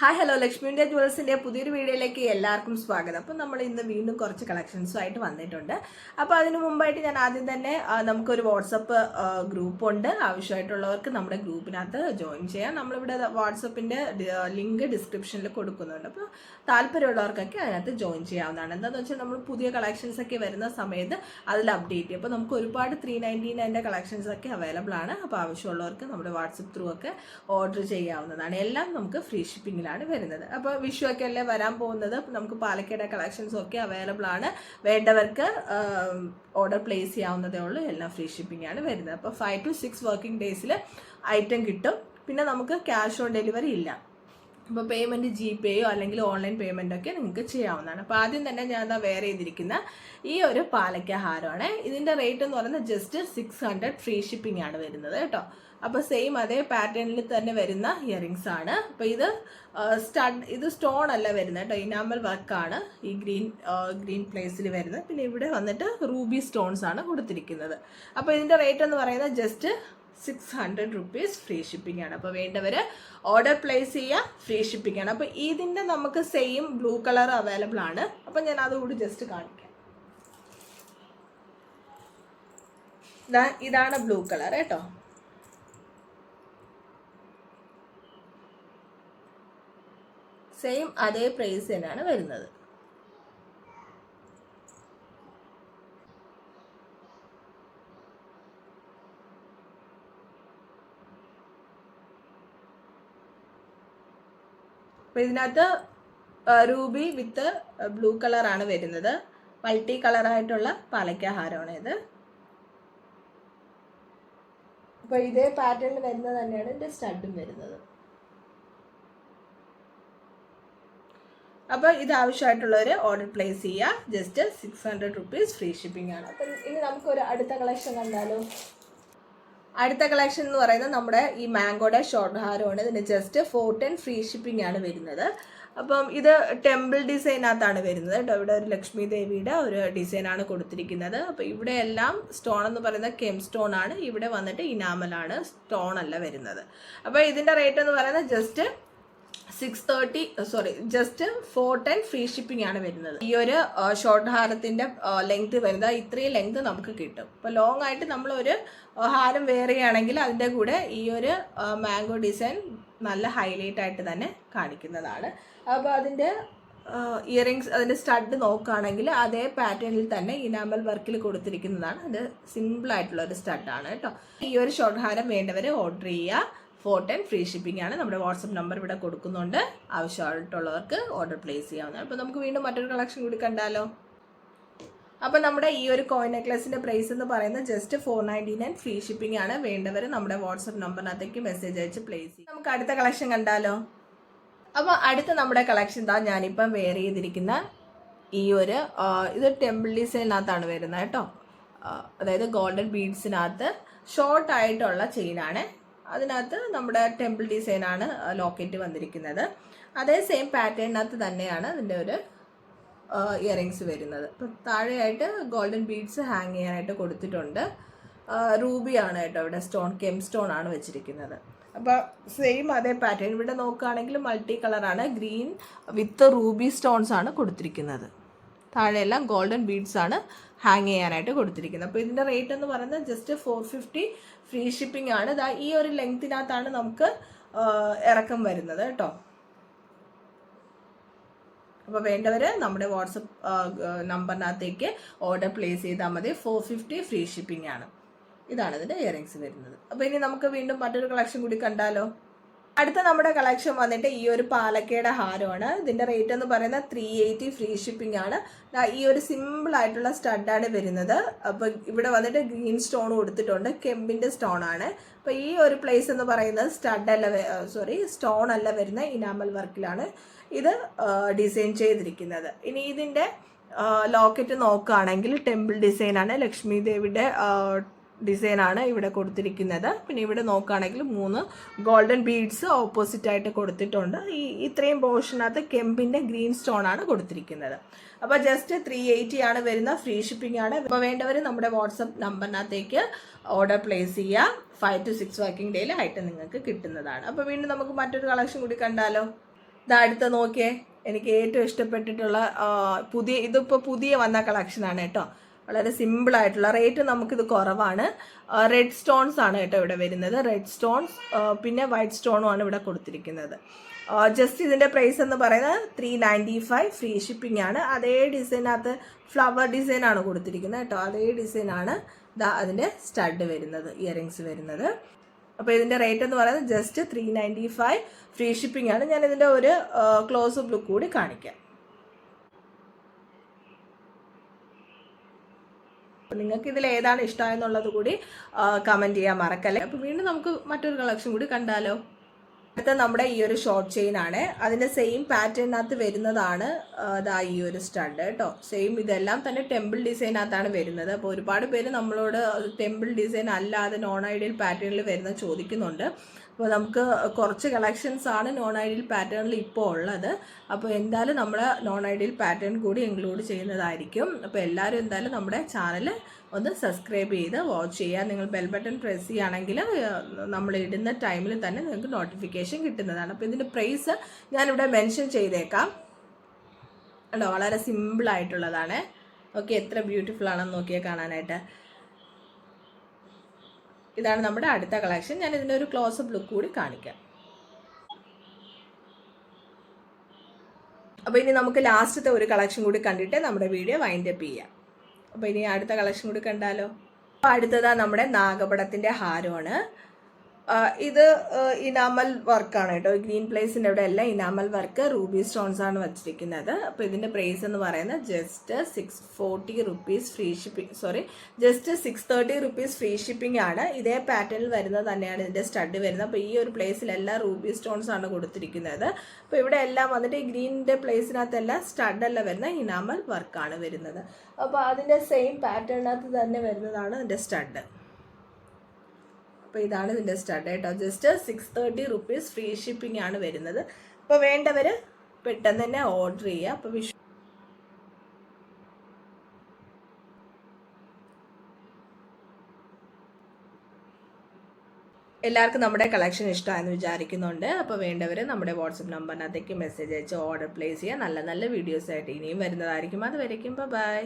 Hi hello Lakshmi India ജുവൽസിൻ്റെ പുതിയൊരു വീഡിയോയിലേക്ക് എല്ലാവർക്കും സ്വാഗതം. അപ്പം നമ്മൾ ഇന്ന് വീണ്ടും കുറച്ച് കളക്ഷൻസുമായിട്ട് വന്നിട്ടുണ്ട്. അപ്പോൾ അതിന് മുമ്പായിട്ട് ഞാൻ ആദ്യം തന്നെ നമുക്കൊരു വാട്സപ്പ് ഗ്രൂപ്പുണ്ട്. ആവശ്യമായിട്ടുള്ളവർക്ക് നമ്മുടെ ഗ്രൂപ്പിനകത്ത് ജോയിൻ ചെയ്യാം. നമ്മളിവിടെ വാട്സപ്പിൻ്റെ ലിങ്ക് ഡിസ്ക്രിപ്ഷനിൽ കൊടുക്കുന്നുണ്ട്. അപ്പോൾ താല്പര്യമുള്ളവർക്കൊക്കെ അതിനകത്ത് ജോയിൻ ചെയ്യാവുന്നതാണ്. എന്താണെന്ന് വെച്ചാൽ നമ്മൾ പുതിയ കളക്ഷൻസ് ഒക്കെ വരുന്ന സമയത്ത് അതിൽ അപ്ഡേറ്റ് ചെയ്യും. അപ്പോൾ നമുക്ക് ഒരുപാട് 399 കളക്ഷൻസ് ഒക്കെ അവൈലബിൾ ആണ്. അപ്പോൾ ആവശ്യമുള്ളവർക്ക് നമ്മുടെ വാട്സപ്പ് ത്രൂ ഒക്കെ ഓർഡർ ചെയ്യാവുന്നതാണ്. എല്ലാം നമുക്ക് ഫ്രീ ഷിപ്പിംഗ് വരുന്നത്. അപ്പോൾ വിഷു ഒക്കെ അല്ലേ വരാൻ പോകുന്നത്. നമുക്ക് പാലക്കാട് കളക്ഷൻസും ഒക്കെ അവൈലബിൾ ആണ്. വേണ്ടവർക്ക് ഓർഡർ പ്ലേസ് ചെയ്യാവുന്നതേ ഉള്ളൂ. എല്ലാം ഫ്രീ ഷിപ്പിംഗ് ആണ് വരുന്നത്. അപ്പോൾ 5 to 6 വർക്കിംഗ് ഡേയ്സിൽ ഐറ്റം കിട്ടും. പിന്നെ നമുക്ക് ക്യാഷ് ഓൺ ഡെലിവറി ഇല്ല. അപ്പോൾ പേയ്മെൻറ്റ് GPayയോ അല്ലെങ്കിൽ ഓൺലൈൻ പേയ്മെൻറ്റൊക്കെ നിങ്ങൾക്ക് ചെയ്യാവുന്നതാണ്. അപ്പോൾ ആദ്യം തന്നെ ഞാൻ എന്താ വെയർ ചെയ്തിരിക്കുന്ന ഈ ഒരു പാലക്ക ഹാരമാണ്. ഇതിൻ്റെ റേറ്റ് എന്ന് പറയുന്നത് ജസ്റ്റ് 600 ഫ്രീ ഷിപ്പിംഗ് ആണ് വരുന്നത് കേട്ടോ. അപ്പോൾ സെയിം അതേ പാറ്റേണിൽ തന്നെ വരുന്ന ഇയറിങ്സ് ആണ്. അപ്പോൾ ഇത് സ്റ്റോൺ അല്ല വരുന്നത് കേട്ടോ, ഇനാമൽ വർക്കാണ് ഈ ഗ്രീൻ പ്ലേസിൽ വരുന്നത്. പിന്നെ ഇവിടെ വന്നിട്ട് റൂബി സ്റ്റോൺസ് ആണ് കൊടുത്തിരിക്കുന്നത്. അപ്പോൾ ഇതിൻ്റെ റേറ്റ് എന്ന് പറയുന്നത് ജസ്റ്റ് 600 റുപ്പീസ് ഫ്രീ ഷിപ്പിംഗ് ആണ്. അപ്പോൾ വേണ്ടവർ ഓർഡർ പ്ലേസ് ചെയ്യുക, ഫ്രീ ഷിപ്പിംഗ് ആണ്. അപ്പോൾ ഇതിൻ്റെ നമുക്ക് സെയിം ബ്ലൂ കളർ അവൈലബിൾ ആണ്. അപ്പോൾ ഞാൻ അതുകൂടി ജസ്റ്റ് കാണിക്കാം. ഇതാണ് ബ്ലൂ കളർ കേട്ടോ. സെയിം അതേ പ്രൈസ് തന്നെയാണ് വരുന്നത്. അപ്പോൾ ഇതിനകത്ത് റൂബി വിത്ത് ബ്ലൂ കളറാണ് വരുന്നത്. മൾട്ടി കളറായിട്ടുള്ള പാലക്ക ഹാരമാണ് ഇത്. അപ്പോൾ ഇതേ പാറ്റേണിൽ വരുന്നത് തന്നെയാണ് ഇതിൻ്റെ സ്റ്റഡും വരുന്നത്. അപ്പോൾ ഇത് ആവശ്യമായിട്ടുള്ളവർ ഓർഡർ പ്ലേസ് ചെയ്യുക. ജസ്റ്റ് 600 റുപ്പീസ് ഫ്രീ ഷിപ്പിംഗ് ആണ്. അപ്പം ഇനി നമുക്കൊരു അടുത്ത കളക്ഷൻ കണ്ടാലോ. അടുത്ത കളക്ഷൻ എന്ന് പറയുന്നത് നമ്മുടെ ഈ മാംഗോയുടെ ഷോർട്ട് ഹാരമാണ്. ഇതിന് ജസ്റ്റ് 410 ഫ്രീ ഷിപ്പിംഗ് ആണ് വരുന്നത്. അപ്പം ഇത് ടെമ്പിൾ ഡിസൈനകത്താണ് വരുന്നത് കേട്ടോ. ഇവിടെ ഒരു ലക്ഷ്മി ദേവിയുടെ ഒരു ഡിസൈനാണ് കൊടുത്തിരിക്കുന്നത്. അപ്പോൾ ഇവിടെ എല്ലാം സ്റ്റോൺ എന്ന് പറയുന്നത് കെം സ്റ്റോൺ ആണ്. ഇവിടെ വന്നിട്ട് ഇനാമലാണ്, സ്റ്റോൺ അല്ല വരുന്നത്. അപ്പോൾ ഇതിൻ്റെ റേറ്റ് എന്ന് പറയുന്നത് ജസ്റ്റ് 410 ഫ്രീ ഷിപ്പിംഗ് ആണ് വരുന്നത്. ഈ ഒരു ഷോർട്ട് ഹാരത്തിൻ്റെ ലെങ്ത് വരുന്നത് ഇത്രയും ലെങ്ത് നമുക്ക് കിട്ടും. ഇപ്പോൾ ലോങ് ആയിട്ട് നമ്മളൊരു ഹാരം വെയർ ചെയ്യുകയാണെങ്കിൽ അതിൻ്റെ കൂടെ ഈ ഒരു മാംഗോ ഡിസൈൻ നല്ല ഹൈലൈറ്റ് ആയിട്ട് തന്നെ കാണിക്കുന്നതാണ്. അപ്പോൾ അതിൻ്റെ ഇയറിങ്സ്, അതിൻ്റെ സ്റ്റഡ് നോക്കുകയാണെങ്കിൽ അതേ പാറ്റേണിൽ തന്നെ ഇനാമൽ വർക്കിൽ കൊടുത്തിരിക്കുന്നതാണ്. അത് സിമ്പിളായിട്ടുള്ള ഒരു സ്റ്റഡാണ് കേട്ടോ. ഈ ഒരു ഷോർട്ട് ഹാരം വേണ്ടവർ ഓർഡർ ചെയ്യുക. 410 ഫ്രീ ഷിപ്പിംഗ് ആണ്. നമ്മുടെ വാട്സപ്പ് നമ്പർ ഇവിടെ കൊടുക്കുന്നുണ്ട്. ആവശ്യമായിട്ടുള്ളവർക്ക് ഓർഡർ പ്ലേസ് ചെയ്യാവുന്നതാണ്. അപ്പോൾ നമുക്ക് വീണ്ടും മറ്റൊരു കളക്ഷൻ കൂടി കണ്ടാലോ. അപ്പോൾ നമ്മുടെ ഈ ഒരു കോയിൻ നെക്ലസിൻ്റെ പ്രൈസ് എന്ന് പറയുന്നത് ജസ്റ്റ് 499 ഫ്രീ ഷിപ്പിംഗ് ആണ്. വേണ്ടവർ നമ്മുടെ വാട്സപ്പ് നമ്പറിനകത്തേക്ക് മെസ്സേജ് അയച്ച് പ്ലേസ് ചെയ്യും. നമുക്ക് അടുത്ത കളക്ഷൻ കണ്ടാലോ. അപ്പോൾ അടുത്ത നമ്മുടെ കളക്ഷൻ ഞാനിപ്പം വെയർ ചെയ്തിരിക്കുന്ന ഈ ഒരു ഇത് ടെമ്പിൾ ഡിസൈനകത്താണ് വരുന്നത് കേട്ടോ. അതായത് ഗോൾഡൻ ബീഡ്സിനകത്ത് ഷോർട്ട് ആയിട്ടുള്ള ചെയിനാണ്. അതിനകത്ത് നമ്മുടെ ടെമ്പിൾ ഡിസൈനാണ് ലോക്കറ്റ് വന്നിരിക്കുന്നത്. അതേ സെയിം പാറ്റേണിനകത്ത് തന്നെയാണ് അതിൻ്റെ ഒരു ഇയറിങ്സ് വരുന്നത്. അപ്പം താഴെയായിട്ട് ഗോൾഡൻ ബീഡ്സ് ഹാങ് ചെയ്യാനായിട്ട് കൊടുത്തിട്ടുണ്ട്. റൂബിയാണ് കേട്ടോ ഇവിടെ കെം സ്റ്റോൺ ആണ് വെച്ചിരിക്കുന്നത്. അപ്പോൾ സെയിം അതേ പാറ്റേൺ ഇവിടെ നോക്കുകയാണെങ്കിൽ മൾട്ടി കളറാണ്. ഗ്രീൻ വിത്ത് റൂബി സ്റ്റോൺസ് ആണ് കൊടുത്തിരിക്കുന്നത്. താഴെയെല്ലാം ഗോൾഡൻ ബീഡ്സ് ആണ് ഹാങ് ചെയ്യാനായിട്ട് കൊടുത്തിരിക്കുന്നത്. അപ്പോൾ ഇതിൻ്റെ റേറ്റ് എന്ന് പറയുന്നത് ജസ്റ്റ് 450 ഫ്രീ ഷിപ്പിംഗ് ആണ്. ഈ ഒരു ലെങ്ത്തിനകത്താണ് നമുക്ക് ഇറക്കം വരുന്നത് കേട്ടോ. അപ്പോൾ വേണ്ടവർ നമ്മുടെ വാട്സപ്പ് നമ്പറിനകത്തേക്ക് ഓർഡർ പ്ലേസ് ചെയ്താൽ മതി. 450 ഫ്രീ ഷിപ്പിംഗ് ആണ്. ഇതാണ് ഇതിൻ്റെ ഇയറിങ്സ് വരുന്നത്. അപ്പോൾ ഇനി നമുക്ക് വീണ്ടും മറ്റൊരു കളക്ഷൻ കൂടി കണ്ടാലോ. അടുത്ത നമ്മുടെ കളക്ഷൻ വന്നിട്ട് ഈ ഒരു പാലക്കയുടെ ഹാരമാണ്. ഇതിൻ്റെ റേറ്റ് എന്ന് പറയുന്നത് 380 ഫ്രീ ഷിപ്പിംഗ് ആണ്. ഈ ഒരു സിമ്പിൾ ആയിട്ടുള്ള സ്റ്റഡാണ് വരുന്നത്. അപ്പോൾ ഇവിടെ വന്നിട്ട് ഗ്രീൻ സ്റ്റോൺ കൊടുത്തിട്ടുണ്ട്, കെമ്പിൻ്റെ സ്റ്റോൺ ആണ്. അപ്പോൾ ഈ ഒരു പ്ലേസ് എന്ന് പറയുന്നത് സ്റ്റോൺ അല്ല വരുന്ന ഇനാമൽ വർക്കിലാണ് ഇത് ഡിസൈൻ ചെയ്തിരിക്കുന്നത്. ഇനി ഇതിൻ്റെ ലോക്കറ്റ് നോക്കുകയാണെങ്കിൽ ടെമ്പിൾ ഡിസൈനാണ്, ലക്ഷ്മി ദേവിയുടെ ഡിസൈനാണ് ഇവിടെ കൊടുത്തിരിക്കുന്നത്. പിന്നെ ഇവിടെ നോക്കുകയാണെങ്കിൽ 3 ഗോൾഡൻ ബീഡ്സ് ഓപ്പോസിറ്റ് ആയിട്ട് കൊടുത്തിട്ടുണ്ട്. ഇത്രയും പോർഷനകത്ത് കെമ്പിൻ്റെ ഗ്രീൻ സ്റ്റോൺ ആണ് കൊടുത്തിരിക്കുന്നത്. അപ്പോൾ ജസ്റ്റ് 380 ആണ് വരുന്ന, ഫ്രീ ഷിപ്പിംഗ് ആണ്. അപ്പോൾ വേണ്ടവർ നമ്മുടെ വാട്സപ്പ് നമ്പറിനകത്തേക്ക് ഓർഡർ പ്ലേസ് ചെയ്യുക. 5 to 6 വർക്കിംഗ് ഡേയിൽ ആയിട്ട് നിങ്ങൾക്ക് കിട്ടുന്നതാണ്. അപ്പോൾ വീണ്ടും നമുക്ക് മറ്റൊരു കളക്ഷൻ കൂടി കണ്ടാലോ. ഇതാ അടുത്ത നോക്കിയേ, എനിക്ക് ഏറ്റവും ഇഷ്ടപ്പെട്ടിട്ടുള്ള ഇതിപ്പോൾ പുതിയ വന്ന കളക്ഷനാണ് കേട്ടോ. വളരെ സിമ്പിളായിട്ടുള്ള, റേറ്റ് നമുക്കിത് കുറവാണ്. റെഡ് സ്റ്റോൺസ് ആണ് കേട്ടോ ഇവിടെ വരുന്നത്. റെഡ് സ്റ്റോൺസ് പിന്നെ വൈറ്റ് സ്റ്റോണും ആണ് ഇവിടെ കൊടുത്തിരിക്കുന്നത്. ജസ്റ്റ് ഇതിൻ്റെ പ്രൈസ് എന്ന് പറയുന്നത് 395, ഫ്രീ ഷിപ്പിംഗ് ആണ്. അതേ ഡിസൈനകത്ത് ഫ്ലവർ ഡിസൈനാണ് കൊടുത്തിരിക്കുന്നത് കേട്ടോ. അതേ ഡിസൈനാണ് അതിൻ്റെ സ്റ്റഡ് വരുന്നത്, ഇയറിങ്സ് വരുന്നത്. അപ്പോൾ ഇതിൻ്റെ റേറ്റ് എന്ന് പറയുന്നത് ജസ്റ്റ് 395, ഫ്രീ ഷിപ്പിംഗ് ആണ്. ഞാൻ ഇതിൻ്റെ ഒരു ക്ലോസപ്പ് ലുക്ക് കൂടി കാണിക്കാം. അപ്പോൾ നിങ്ങൾക്ക് ഇതിൽ ഏതാണ് ഇഷ്ടമായെന്നുള്ളത് കൂടി കമൻറ്റ് ചെയ്യാൻ മറക്കല്ലേ. അപ്പോൾ വീണ്ടും നമുക്ക് മറ്റൊരു കളക്ഷൻ കൂടി കണ്ടാലോ. അടുത്ത നമ്മുടെ ഈ ഒരു ഷോർട്ട് ചെയിൻ ആണ്. അതിൻ്റെ സെയിം പാറ്റേണിനകത്ത് വരുന്നതാണ് ഇതാ ഈ ഒരു സ്റ്റഡ് കേട്ടോ. സെയിം ഇതെല്ലാം തന്നെ ടെമ്പിൾ ഡിസൈനകത്താണ് വരുന്നത്. അപ്പോൾ ഒരുപാട് പേര് നമ്മളോട് ടെമ്പിൾ ഡിസൈൻ അല്ലാതെ നോൺ ഐഡിയൽ പാറ്റേണിൽ വരുന്നത് ചോദിക്കുന്നുണ്ട്. അപ്പോൾ നമുക്ക് കുറച്ച് കളക്ഷൻസ് ആണ് നോൺ ഐഡിയൽ പാറ്റേണിൽ ഇപ്പോൾ ഉള്ളത്. അപ്പോൾ എന്തായാലും നമ്മൾ നോൺ ഐഡിയൽ പാറ്റേൺ കൂടി ഇൻക്ലൂഡ് ചെയ്യുന്നതായിരിക്കും. അപ്പോൾ എല്ലാവരും എന്തായാലും നമ്മുടെ ചാനൽ ഒന്ന് സബ്സ്ക്രൈബ് ചെയ്ത് വാച്ച് ചെയ്യുക. നിങ്ങൾ ബെൽ ബട്ടൺ പ്രസ് ചെയ്യുകയാണെങ്കിൽ നമ്മൾ ഇടുന്ന ടൈമിൽ തന്നെ നിങ്ങൾക്ക് നോട്ടിഫിക്കേഷൻ കിട്ടുന്നതാണ്. അപ്പോൾ ഇതിൻ്റെ പ്രൈസ് ഞാനിവിടെ മെൻഷൻ ചെയ്തേക്കാം കേട്ടോ. വളരെ സിമ്പിളായിട്ടുള്ളതാണ്. ഓക്കെ, എത്ര ബ്യൂട്ടിഫുൾ ആണെന്ന് നോക്കിയാൽ കാണാനായിട്ട്. ഇതാണ് നമ്മുടെ അടുത്ത കളക്ഷൻ. ഞാൻ ഇതിൻ്റെ ഒരു ക്ലോസപ്പ് ലുക്ക് കൂടി കാണിക്കാം. അപ്പോൾ ഇനി നമുക്ക് ലാസ്റ്റത്തെ ഒരു കളക്ഷൻ കൂടി കണ്ടിട്ട് നമ്മുടെ വീഡിയോ വൈൻഡ് അപ്പ് ചെയ്യാം. അപ്പോൾ ഇനി അടുത്ത കളക്ഷൻ കൂടി കണ്ടാലോ. അപ്പോൾ അടുത്തതാ നമ്മുടെ നാഗപടത്തിൻ്റെ ഹാരമാണ്. ഇത് ഇനാമൽ വർക്കാണ് കേട്ടോ. ഗ്രീൻ പ്ലേസിൻ്റെ അവിടെ എല്ലാം ഇനാമൽ വർക്ക്, റൂബി സ്റ്റോൺസ് ആണ് വച്ചിരിക്കുന്നത്. അപ്പോൾ ഇതിൻ്റെ പ്രൈസ് എന്ന് പറയുന്നത് just 640 rupees free shipping, just 630 rupees free shipping ആണ്. ഇതേ പാറ്റേണിൽ വരുന്നത് തന്നെയാണ് ഇതിൻ്റെ സ്റ്റഡ് വരുന്നത്. അപ്പോൾ ഈ ഒരു പ്ലേസിലെല്ലാം റൂബി സ്റ്റോൺസ് ആണ് കൊടുത്തിരിക്കുന്നത്. അപ്പോൾ ഇവിടെ എല്ലാം വന്നിട്ട് ഈ ഗ്രീനിൻ്റെ പ്ലേസിനകത്തെല്ലാം സ്റ്റഡല്ല വരുന്ന ഇനാമൽ വർക്കാണ് വരുന്നത്. അപ്പോൾ അതിൻ്റെ സെയിം പാറ്റേണിനകത്ത് തന്നെ വരുന്നതാണ് ഇതിൻ്റെ സ്റ്റഡ്. അപ്പോൾ ഇതാണ് ഇതിൻ്റെ സ്റ്റഡ് കേട്ടോ. ജസ്റ്റ് 630 റുപ്പീസ് ഫ്രീ ഷിപ്പിംഗ് ആണ് വരുന്നത്. അപ്പോൾ വേണ്ടവർ പെട്ടെന്ന് തന്നെ ഓർഡർ ചെയ്യുക. അപ്പോൾ എല്ലാവർക്കും നമ്മുടെ കളക്ഷൻ ഇഷ്ടമായെന്ന് വിചാരിക്കുന്നുണ്ട്. അപ്പോൾ വേണ്ടവർ നമ്മുടെ വാട്സപ്പ് നമ്പറിനകത്തേക്ക് മെസ്സേജ് അയച്ച് ഓർഡർ പ്ലേസ് ചെയ്യുക. നല്ല നല്ല വീഡിയോസ് ആയിട്ട് ഇനിയും വരുന്നതായിരിക്കും. അതുവരയ്ക്കും ബൈ.